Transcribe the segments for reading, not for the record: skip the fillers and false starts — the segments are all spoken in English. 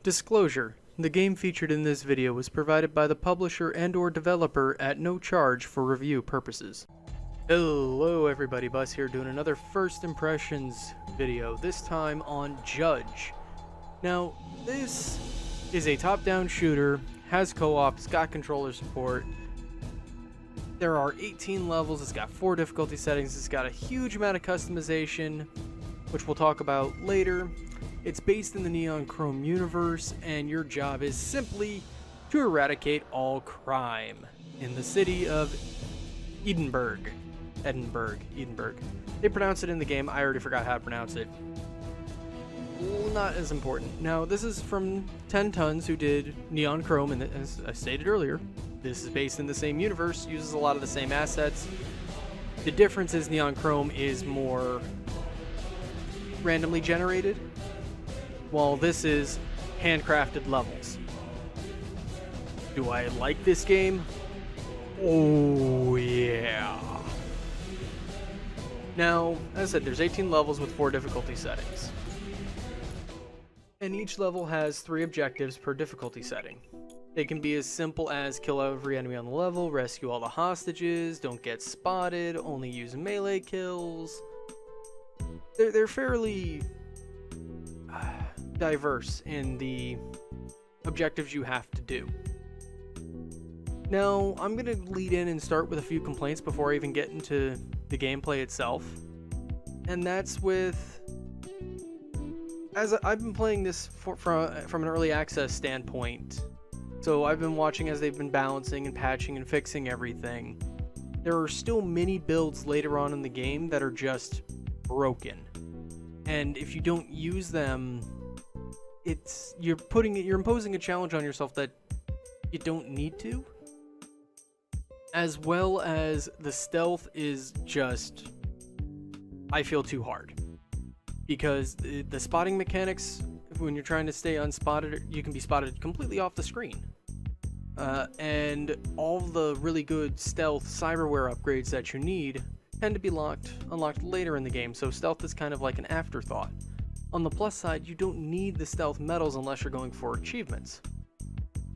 Disclosure: the game featured in this video was provided by the publisher and/or developer at no charge for review purposes. Hello everybody, Bus here doing another first impressions video, this time on Jydge. Now, this is a top-down shooter, has co-op, it's got controller support. There are 18 levels, it's got 4 difficulty settings, it's got a huge amount of customization, which we'll talk about later. It's based in the Neon Chrome universe, and your job is simply to eradicate all crime in the city of Edenbyrg. Edenbyrg. They pronounce it in the game, I already forgot how to pronounce it. Not as important. Now, this is from 10 Tons, who did Neon Chrome, and as I stated earlier, this is based in the same universe, uses a lot of the same assets. The difference is Neon Chrome is more randomly generated, while this is handcrafted levels. Do I like this game? Oh yeah. Now, as I said, there's 18 levels with 4 difficulty settings. And each level has 3 objectives per difficulty setting. They can be as simple as kill every enemy on the level, rescue all the hostages, don't get spotted, only use melee kills. They're fairly diverse in the objectives you have to do. Now, I'm going to lead in and start with a few complaints before I even get into the gameplay itself. And that's with, as I've been playing this from an early access standpoint, so I've been watching as they've been balancing and patching and fixing everything. There are still many builds later on in the game that are just broken. And if you don't use them, you're imposing a challenge on yourself that you don't need to. As well as the stealth is just, I feel, too hard. Because the spotting mechanics, when you're trying to stay unspotted, you can be spotted completely off the screen. And all the really good stealth cyberware upgrades that you need tend to be unlocked later in the game, so stealth is kind of like an afterthought. On the plus side, you don't need the stealth medals unless you're going for achievements.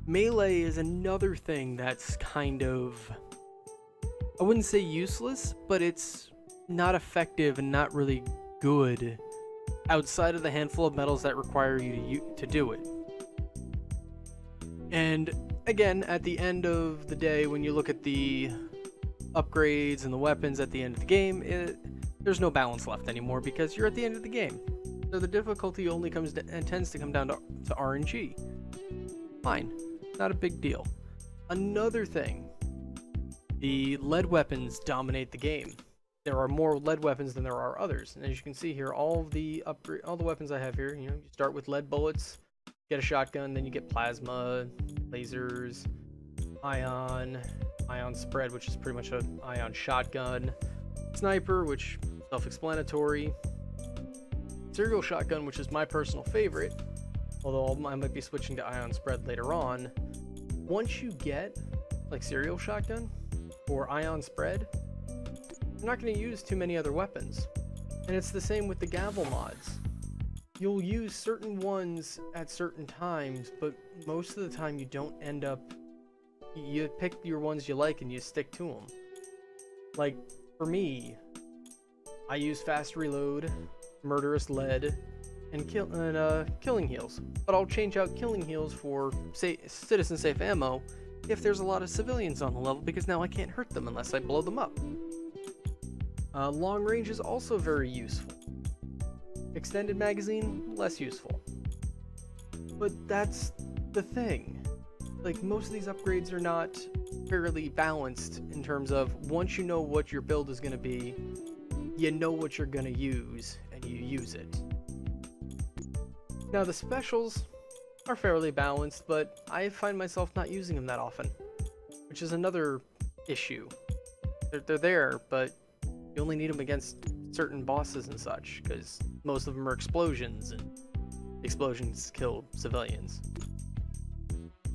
Melee is another thing that's kind of, I wouldn't say useless, but it's not effective and not really good outside of the handful of medals that require you to do it. And again, at the end of the day, when you look at the upgrades and the weapons at the end of the game, there's no balance left anymore because you're at the end of the game. So the difficulty only tends to come down to RNG. Fine, not a big deal. Another thing, the lead weapons dominate the game. There are more lead weapons than there are others, and as you can see here, all the weapons I have here, you start with lead bullets, get a shotgun, then you get plasma, lasers, ion spread, which is pretty much an ion shotgun, sniper, which is self-explanatory, serial shotgun, which is my personal favorite, although I might be switching to ion spread later on. Once you get like serial shotgun or ion spread, you're not going to use too many other weapons. And it's the same with the gavel mods. You'll use certain ones at certain times, but most of the time you don't end up, you pick your ones you like and you stick to them. Like, for me, I use fast reload, murderous lead, and killing heals. But I'll change out killing heals for, say, citizen safe ammo if there's a lot of civilians on the level, because now I can't hurt them unless I blow them up. Long range is also very useful. Extended magazine, less useful. But that's the thing. Like, most of these upgrades are not fairly balanced in terms of, once you know what your build is going to be, you know what you're going to use, and you use it. Now, the specials are fairly balanced, but I find myself not using them that often, which is another issue. They're there, but you only need them against certain bosses and such, because most of them are explosions, and explosions kill civilians.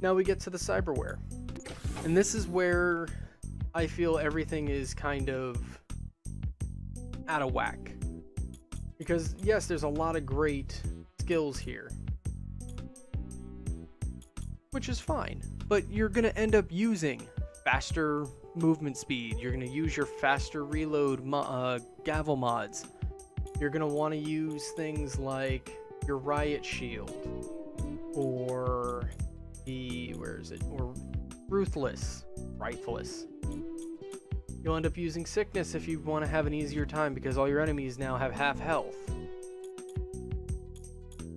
Now we get to the cyberware, and this is where I feel everything is kind of out of whack. Because yes, there's a lot of great skills here, which is fine. But you're going to end up using faster movement speed. You're going to use your faster reload gavel mods. You're going to want to use things like your riot shield or the, or ruthless. You'll end up using sickness if you want to have an easier time because all your enemies now have half health.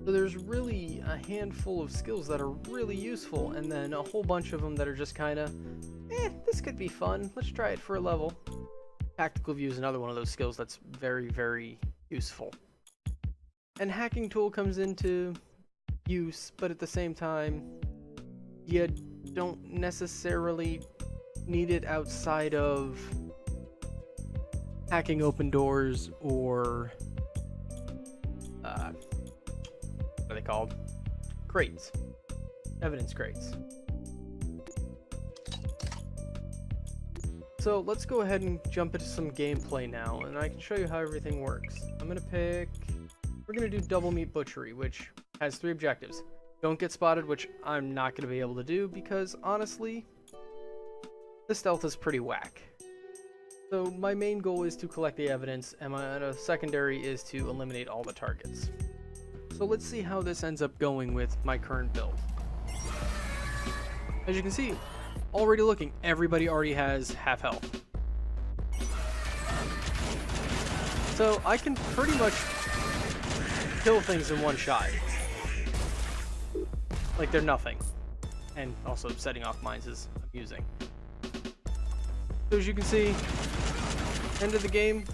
So there's really a handful of skills that are really useful, and then a whole bunch of them that are just kind of, this could be fun. Let's try it for a level. Tactical view is another one of those skills that's very, very useful. And hacking tool comes into use, but at the same time, you don't necessarily need it outside of hacking open doors or what are they called? Crates. Evidence crates. So let's go ahead and jump into some gameplay now, and I can show you how everything works. We're gonna do double meat butchery, which has 3 objectives. Don't get spotted, which I'm not gonna be able to do because honestly, the stealth is pretty whack. So my main goal is to collect the evidence, and my secondary is to eliminate all the targets. So let's see how this ends up going with my current build. As you can see, already looking, everybody already has half health. So I can pretty much kill things in one shot. Like they're nothing. And also setting off mines is amusing. So as you can see, end of the game,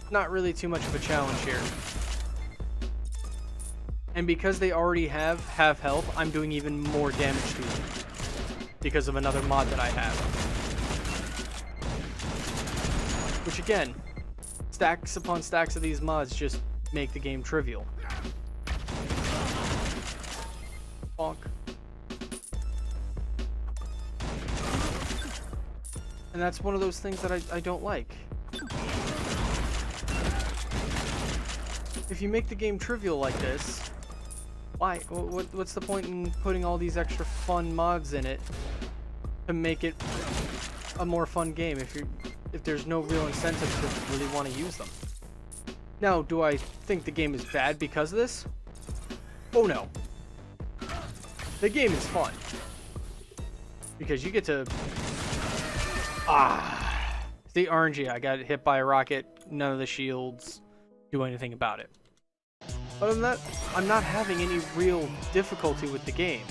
not really too much of a challenge here. And because they already have half health, I'm doing even more damage to them because of another mod that I have. Which again, stacks upon stacks of these mods just make the game trivial. Bonk. And that's one of those things that I don't like. If you make the game trivial like this, why? What's the point in putting all these extra fun mods in it to make it a more fun game if there's no real incentive to really want to use them? Now, do I think the game is bad because of this? Oh no. The game is fun. Because you get to... See, RNG, I got hit by a rocket, none of the shields do anything about it. Other than that, I'm not having any real difficulty with the game.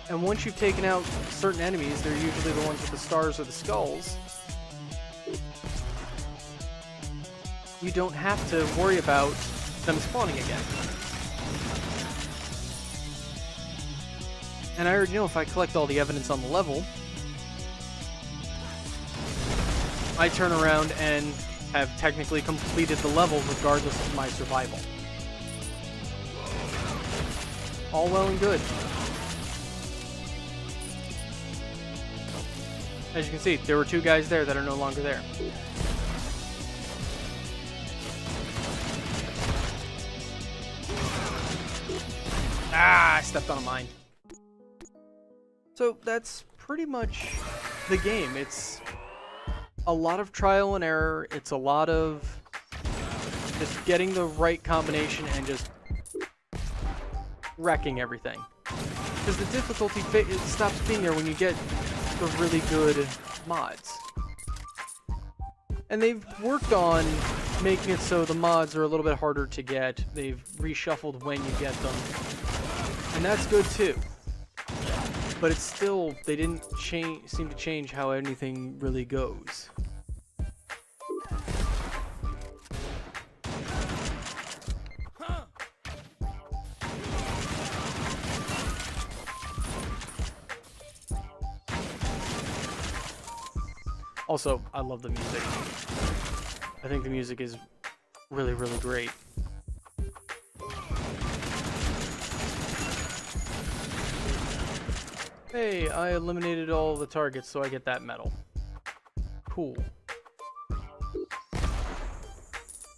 And once you've taken out certain enemies, they're usually the ones with the stars or the skulls, you don't have to worry about them spawning again. And I already know if I collect all the evidence on the level, I turn around and have technically completed the level regardless of my survival. All well and good. As you can see, there were 2 guys there that are no longer there. I stepped on a mine. So that's pretty much the game. It's a lot of trial and error. It's a lot of just getting the right combination and just wrecking everything. Because the difficulty it stops being there when you get the really good mods. And they've worked on making it so the mods are a little bit harder to get. They've reshuffled when you get them. And that's good too. But it's still, they didn't seem to change how anything really goes. Also, I love the music. I think the music is really, really great. Hey, I eliminated all the targets, so I get that medal. Cool.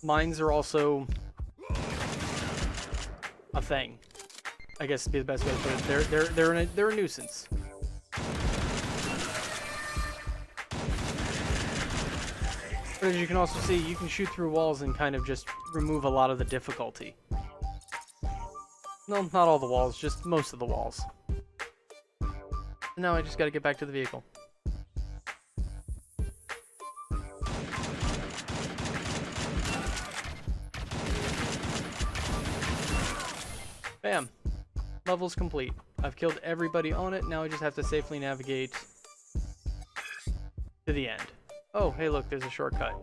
Mines are also a thing. I guess would be the best way to put it. They're a nuisance. But as you can also see, you can shoot through walls and kind of just remove a lot of the difficulty. No, not all the walls, just most of the walls. Now I just gotta get back to the vehicle. Bam. Level's complete. I've killed everybody on it, now I just have to safely navigate to the end. Oh, hey look, there's a shortcut.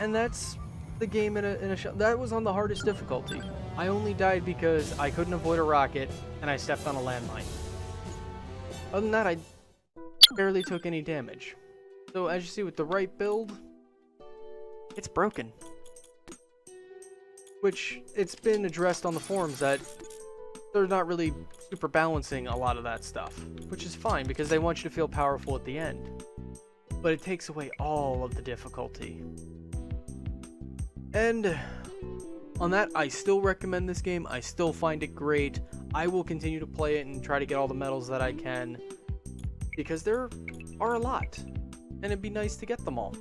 And that's the game in a shell. That was on the hardest difficulty. I only died because I couldn't avoid a rocket and I stepped on a landmine. Other than that, I barely took any damage. So as you see with the right build, it's broken. Which, it's been addressed on the forums that they're not really super balancing a lot of that stuff. Which is fine, because they want you to feel powerful at the end. But it takes away all of the difficulty. And on that, I still recommend this game. I still find it great. I will continue to play it and try to get all the medals that I can, because there are a lot, and it'd be nice to get them all.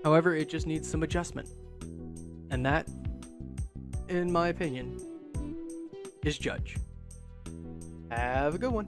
However, it just needs some adjustment. And that, in my opinion, is Jydge. Have a good one.